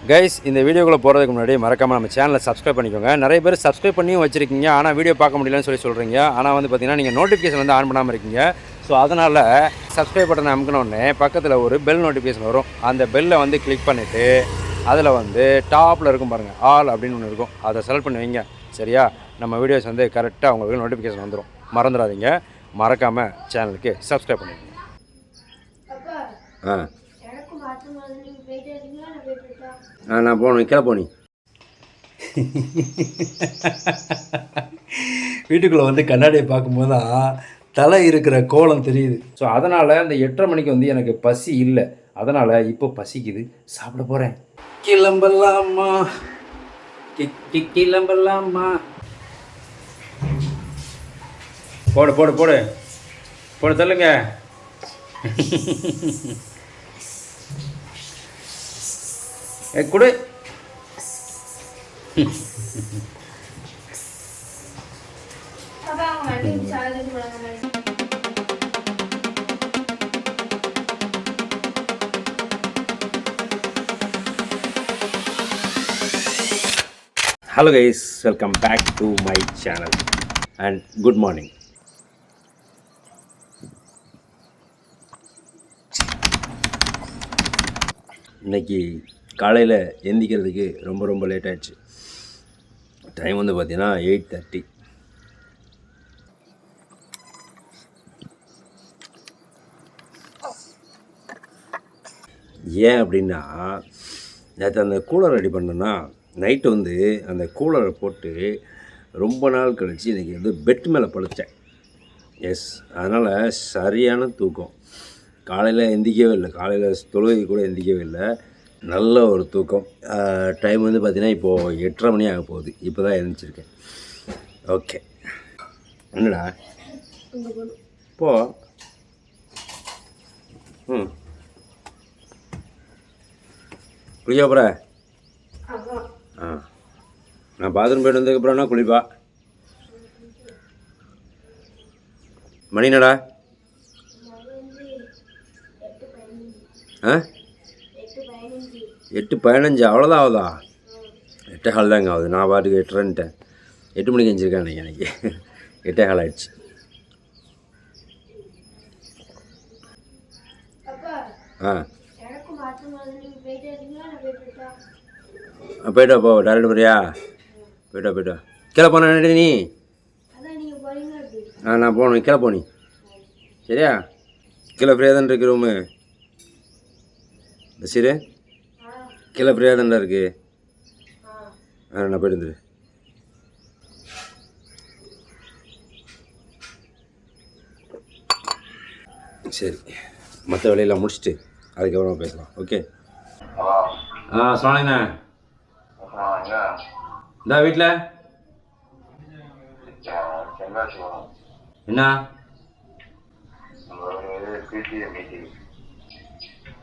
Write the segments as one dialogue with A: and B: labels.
A: Guys இந்த வீடியோக்குள்ளே போகிறதுக்கு முன்னாடி மறக்காமல் நம்ம சேனலை சப்ஸ்கிரைப் பண்ணிக்கோங்க. நிறைய பேர் சப்ஸ்கிரைப் பண்ணியும் வச்சுருக்கீங்க, ஆனால் வீடியோ பார்க்க முடியலன்னு சொல்கிறீங்க. ஆனால் வந்து பார்த்தீங்கன்னா நீங்கள் நோட்டிஃபிகேஷன் வந்து ஆன் பண்ணாமல் இருக்கீங்க. ஸோ அதனால் சப்ஸ்கிரைப் பட்டனை அமுக்கினோடனே பக்கத்தில் ஒரு பெல் நோட்டிஃபிகேஷன் வரும். அந்த பெல்லை வந்து கிளிக் பண்ணிவிட்டு அதில் வந்து டாப்பில் இருக்கும் பாருங்கள், ஆல் அப்படின்னு ஒன்று இருக்கும். அதை செலக்ட் பண்ணி வைங்க. சரியா? நம்ம வீடியோஸ் வந்து கரெக்டாக உங்களுக்கு நோட்டிஃபிகேஷன் வந்துடும். மறந்துடாதீங்க. மறக்காமல் சேனலுக்கு சப்ஸ்கிரைப் பண்ணிடுங்க. நான் போகணும். கீழே போனி வீட்டுக்குள்ளே வந்து கண்ணாடியை பார்க்கும்போது தான் தலை இருக்கிற கோலம் தெரியுது. ஸோ அதனால் அந்த 8:30 மணிக்கு வந்து எனக்கு பசி இல்லை. அதனால் இப்போ பசிக்குது, சாப்பிட போகிறேன். கிளம்பலாமா கிளம்பலாமா? போடு போடு போடு போடு, தள்ளுங்க. கொடு. Hello guys, welcome back to my channel and good morning. இன்றைக்கி காலையில் எந்திக்கிறதுக்கு ரொம்ப லேட் ஆகிடுச்சு. டைம் வந்து பார்த்திங்கன்னா 8:30. ஏன் அப்படின்னா, நேற்று அந்த கூலர் ரெடி பண்ணேன்னா நைட்டு வந்து அந்த கூலரை போட்டு ரொம்ப நாள் கழித்து இன்றைக்கி வந்து பெட் மேலே படுத்தேன். எஸ், அதனால் சரியான தூக்கம். காலையில் எந்திக்கவே இல்லை, காலையில் தொழுகை கூட எந்திக்கவே இல்லை. நல்ல ஒரு தூக்கம். டைம் வந்து பார்த்திங்கன்னா இப்போது 8:30 மணி ஆக போகுது. இப்போ தான் எழுந்திரிச்சிருக்கேன். ஓகே, என்னடா போ. குளிக்க போகிற? நான் பாத்ரூம் போய்ட்டு வந்ததுக்கப்புறம்னா குளிப்பா. மணினடா? 8:15. அவ்வளோதான் ஆகுதா? 8:15 தாங்க ஆகுது. நான் பாட்டுக்கு 8:30ன்ட்டேன். 8 மணிக்கு எழுந்திருக்கேன் அன்றைக்கி. எனக்கு 8:15 ஆகிடுச்சு. போய்ட்டா போ. டேரக்ட் போறியா? போய்ட்டா. கீழே போன நீ? நான் போகணும். கீழே போனி. சரியா? கீழே ஃப்ரீயாக தான் இருக்கு ரூமு. பசீரு, கீழே ஃப்ரீயாக தான்டா இருக்கு. நான் போய்ட்டு வந்துடு. சரி, மற்ற வேலையெல்லாம் முடிச்சுட்டு அதுக்கப்புறமா பேசலாம். ஓகே. சொன்னேண்ணே, இந்தா வீட்டில்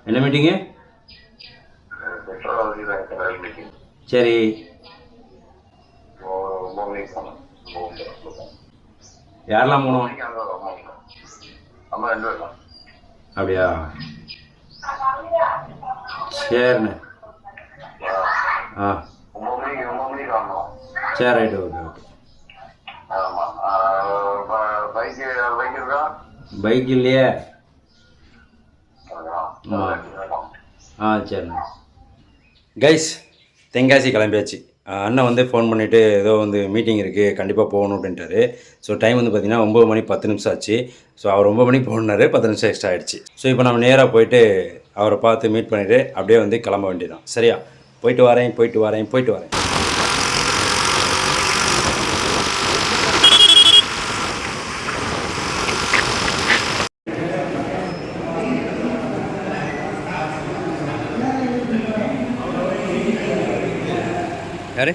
A: என்ன மீட்டிங்கு? சரி, யாரெல்லாம் போகணும்? அப்படியா? சரிண்ணே. சரி, ரைட்டு. ஓகே. பைக் இல்லையே? சரிண்ணே. கைஸ், தென்காசி கிளம்பியாச்சு. அண்ணன் வந்து ஃபோன் பண்ணிவிட்டு ஏதோ வந்து மீட்டிங் இருக்குது, கண்டிப்பாக போகணும் அப்படின்ட்டாரு. ஸோ டைம் வந்து பார்த்திங்கன்னா 9 மணி 10 நிமிஷம் ஆச்சு. ஸோ அவர் 9 மணிக்கு போனார், 10 நிமிஷம் எக்ஸ்ட்ரா ஆகிடுச்சு. ஸோ இப்போ நம்ம நேராக போயிட்டு அவரை பார்த்து மீட் பண்ணிவிட்டு அப்படியே வந்து கிளம்ப வேண்டியதான். சரியா? போயிட்டு வரேன். யாரு?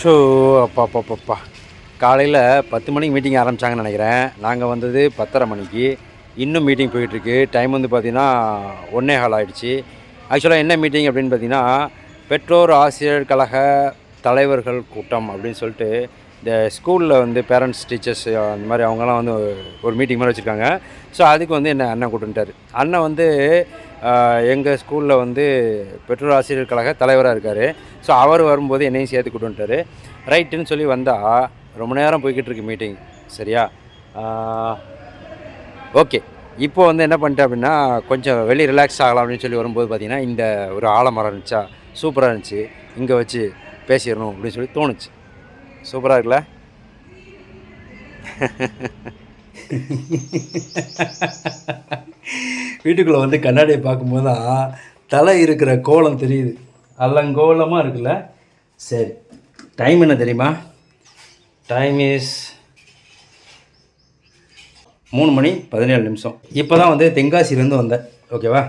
B: ஷோ அப்பா காலையில் 10 மணிக்கு மீட்டிங் ஆரம்பித்தாங்கன்னு நினைக்கிறேன். நாங்கள் வந்தது 10:30 மணிக்கு. இன்னும் மீட்டிங் போயிட்டுருக்கு. டைம் வந்து பார்த்திங்கன்னா 1:15 ஆகிடுச்சு. ஆக்சுவலாக என்ன மீட்டிங் அப்படின்னு பார்த்தீங்கன்னா, பெற்றோர் ஆசிரியர் கழக தலைவர்கள் கூட்டம் அப்படின்னு சொல்லிட்டு இந்த ஸ்கூலில் வந்து பேரண்ட்ஸ் டீச்சர்ஸ் அந்த மாதிரி அவங்கெல்லாம் வந்து ஒரு மீட்டிங் மாதிரி வச்சுருக்காங்க. ஸோ அதுக்கு வந்து என்ன அண்ணன் கூப்பிட்டுட்டார். அண்ணன் வந்து எங்கள் ஸ்கூலில் வந்து பெற்றோர் ஆசிரியர் கழக தலைவராக இருக்கார். ஸோ அவர் வரும்போது என்னையும் சேர்த்து கூப்பிட்டுட்டார். ரைட்டுன்னு சொல்லி வந்தால் ரொம்ப நேரம் போய்கிட்டு இருக்கு மீட்டிங். சரியா? ஓகே. இப்போ வந்து என்ன பண்ணிட்டேன் அப்படின்னா, கொஞ்சம் வெளியே ரிலாக்ஸ் ஆகலாம் அப்படின்னு சொல்லி வரும்போது பார்த்திங்கன்னா, இந்த ஒரு ஆலமரம் இருந்துச்சா, சூப்பராக இருந்துச்சு. இங்கே வச்சு பேசிடணும் அப்படின்னு சொல்லி தோணுச்சு. சூப்பராக இருக்குல்ல? வீட்டுக்குள்ளே வந்து கண்ணாடியை பார்க்கும்போது தான் தலை இருக்கிற கோலம் தெரியுது. அல்லங்கோலமாக இருக்குல்ல? சரி, டைம் என்ன தெரியுமா? Time is 3:17. இப்போ தான் வந்து தென்காசிலேருந்து வந்தேன். ஓகேவா?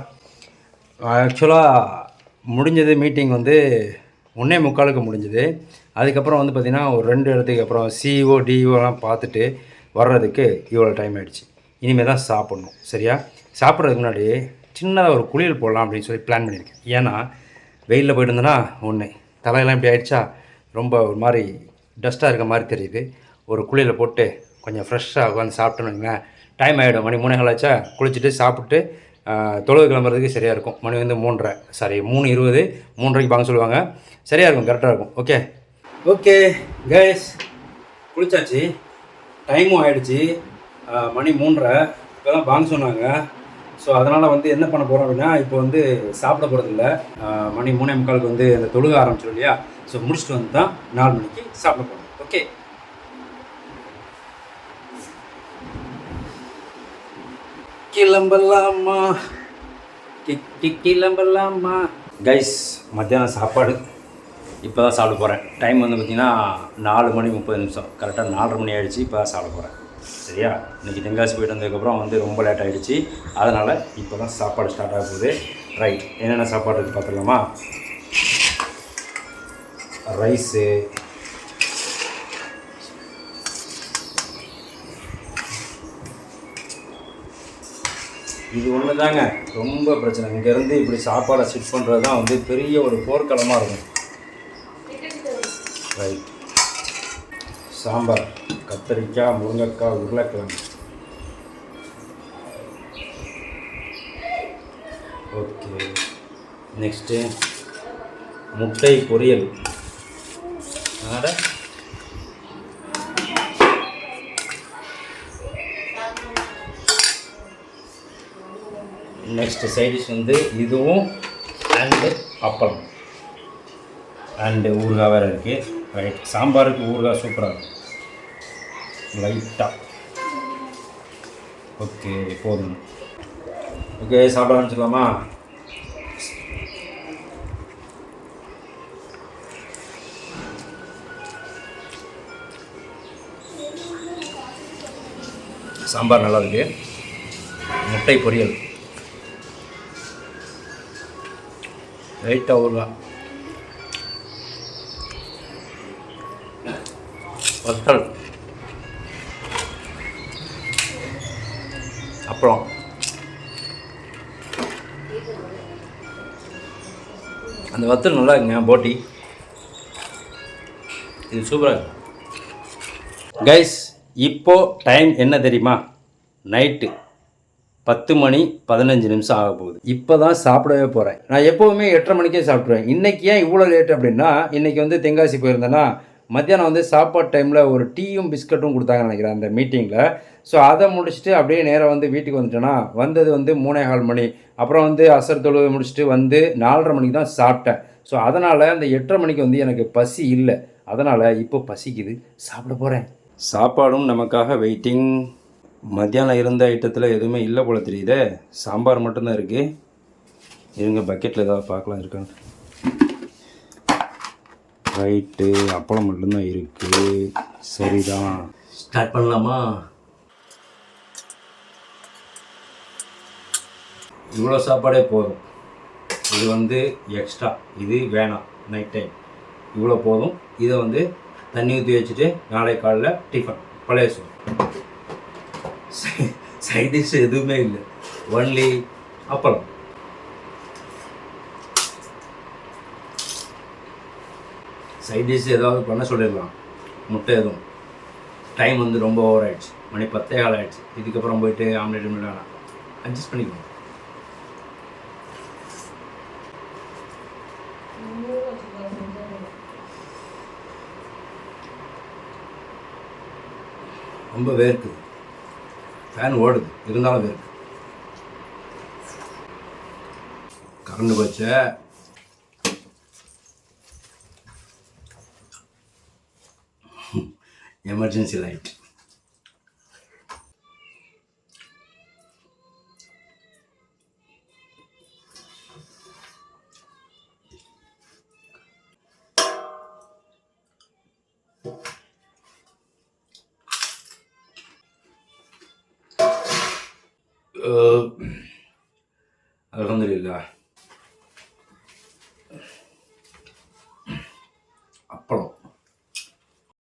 B: ஆக்சுவலாக முடிஞ்சது மீட்டிங் வந்து 1:45க்கு முடிஞ்சது. அதுக்கப்புறம் வந்து பார்த்திங்கன்னா ஒரு 2 இடத்துக்கு அப்புறம் சிஓ டிஓலாம் பார்த்துட்டு வர்றதுக்கு இவ்வளோ டைம் ஆகிடுச்சு. இனிமேல் தான் சாப்பிட்ணும். சரியா? சாப்பிட்றதுக்கு முன்னாடி சின்னதாக ஒரு குளியல் போடலாம் அப்படின்னு சொல்லி பிளான் பண்ணியிருக்கேன். ஏன்னா வெயிலில் போய்ட்டு இருந்தேன்னா தலையெல்லாம் இப்படி ஆகிடுச்சா, ரொம்ப ஒரு மாதிரி டஸ்ட்டாக இருக்க மாதிரி தெரியுது. ஒரு குளியலை போட்டு கொஞ்சம் ஃப்ரெஷ்ஷாக உட்காந்து சாப்பிட்டோன்னு டைம் ஆகிடும். மணி 3:15 ஆச்சா. குளிச்சுட்டு சாப்பிட்டு தொழுது கிளம்புறதுக்கு சரியாக இருக்கும். மணி வந்து 3:20 3:30 வாங்க சொல்லுவாங்க. சரியாக இருக்கும், கரெக்டாக இருக்கும். ஓகே கைஸ், குளிச்சாச்சு. டைமும் ஆகிடுச்சு. மணி 3:30 இப்போ தான் வாங்க சொன்னாங்க. ஸோ அதனால் வந்து என்ன பண்ண போகிறோம் அப்படின்னா, இப்போ வந்து சாப்பிட போகிறதில்ல. மணி 3:45க்கு வந்து அந்த தொழுக ஆரம்பிச்சிடும் இல்லையா? ஸோ முடிச்சுட்டு வந்து தான் 4 மணிக்கு சாப்பிட போகிறோம். ஓகே, கிளம்பலாமா கிளம்பலாமா கைஸ். மத்தியானம் சாப்பாடு இப்போ தான் சாப்பிட போகிறேன். டைம் வந்து பார்த்திங்கன்னா 4:30. கரெக்டாக 4:30 மணி ஆகிடுச்சு. இப்போ தான் சாப்பிட போகிறேன். சரியா? இன்றைக்கி தென்காசி போய்ட்டு வந்ததுக்கப்புறம் வந்து ரொம்ப லேட் ஆகிடுச்சு. அதனால் இப்போ தான் சாப்பாடு ஸ்டார்ட் ஆக போகுது. ரைட், என்னென்ன சாப்பாடு இருக்குது பார்த்துக்கலாமா? ரைஸு, இது ஒன்று தாங்க ரொம்ப பிரச்சனை. இங்கேருந்து இப்படி சாப்பாடை ஷிஃப்ட் பண்ணுறது தான் வந்து பெரிய ஒரு போர்க்களமாக இருக்கும். ரைட், சாம்பார், கத்திரிக்காய், முருங்கைக்காய், உருளைக்கிழங்கு. ஓகே, நெக்ஸ்ட்டு முட்டை பொரியல். நெக்ஸ்ட்டு சைடிஷ் வந்து இதுவும் அண்டு அப்பளம் அண்டு ஊறுகாய் வேறு இருக்குது. ரைட், சாம்பாருக்கு ஊறுகாய் சூப்பராக இருக்கும் லைட்டாக. ஓகே, போதும். ஓகே, சாப்பிட ஆரம்பிச்சிடலாமா? சாம்பார் நல்லா இருக்குது. முட்டை பொரியல், லைட்டாக ஊறுகாய், வத்தல், அப்புறம் அந்த வத்தல் நல்லா இருக்குங்க, போட்டி. இது சூப்பராக இருக்கு கைஸ். இப்போது டைம் என்ன தெரியுமா? நைட்டு 10:15 ஆக போகுது. இப்போ தான் சாப்பிடவே போகிறேன். நான் எப்போவுமே 8:30 மணிக்கே சாப்பிட்ருவேன். இன்றைக்கி ஏன் இவ்வளோ லேட் அப்படின்னா, இன்றைக்கி வந்து தென்காசி போயிருந்தேன்னா மத்தியானம் வந்து சாப்பாடு டைமில் ஒரு டீயும் பிஸ்கட்டும் கொடுத்தாங்கன்னு நினைக்கிறேன் அந்த மீட்டிங்கில். ஸோ அதை முடிச்சுட்டு அப்படியே நேராக வந்து வீட்டுக்கு வந்துட்டேன்னா, வந்தது வந்து 3:15 மணி. அப்புறம் வந்து அசர் தொழுகை முடிச்சுட்டு வந்து 4:30 மணிக்கு தான் சாப்பிட்டேன். ஸோ அதனால் அந்த 8:30 மணிக்கு வந்து எனக்கு பசி இல்லை. அதனால் இப்போ பசிக்குது, சாப்பிட போகிறேன். சாப்பாடும் நமக்காக வெயிட்டிங். மத்தியானம் இருந்த ஐட்டத்தில் எதுவுமே இல்லை போல தெரியுதே. சாம்பார் மட்டும்தான் இருக்குது. இருங்க, பக்கெட்டில் ஏதாவது பார்க்கலாம் இருக்கான்னு. ரைட்டு, அப்பளம் மட்டும்தான் இருக்குது. சரிதான், ஸ்டார்ட் பண்ணலாமா? இவ்வளோ சாப்பாடே போதும். இது வந்து எக்ஸ்ட்ரா, இது வேணாம். நைட் டைம் இவ்வளோ போதும். இதை வந்து தண்ணி ஊற்றி வச்சுட்டு நாளை காலைல டிஃபன் பழைய சோறு. சைட் டிஷ் எதுவுமே இல்லை, ஒன்லி அப்பளம். சைட் டிஷ் ஏதாவது பண்ண சொல்லிடலாம், முட்டை எதுவும். டைம் வந்து ரொம்ப ஓவர் ஆகிடுச்சு, மணி 10:15 ஆகிடுச்சு. இதுக்கப்புறம் போயிட்டு ஆம்லேட் வேணாம், அட்ஜஸ்ட் பண்ணிக்கணும். ரொம்ப வேர்க்குது, ஃபேன் ஓடுது, இருந்தாலும் வேர்க்கு. கரண்ட் போச்ச. Emergency light. அல்ஹம்துலில்லாஹ்.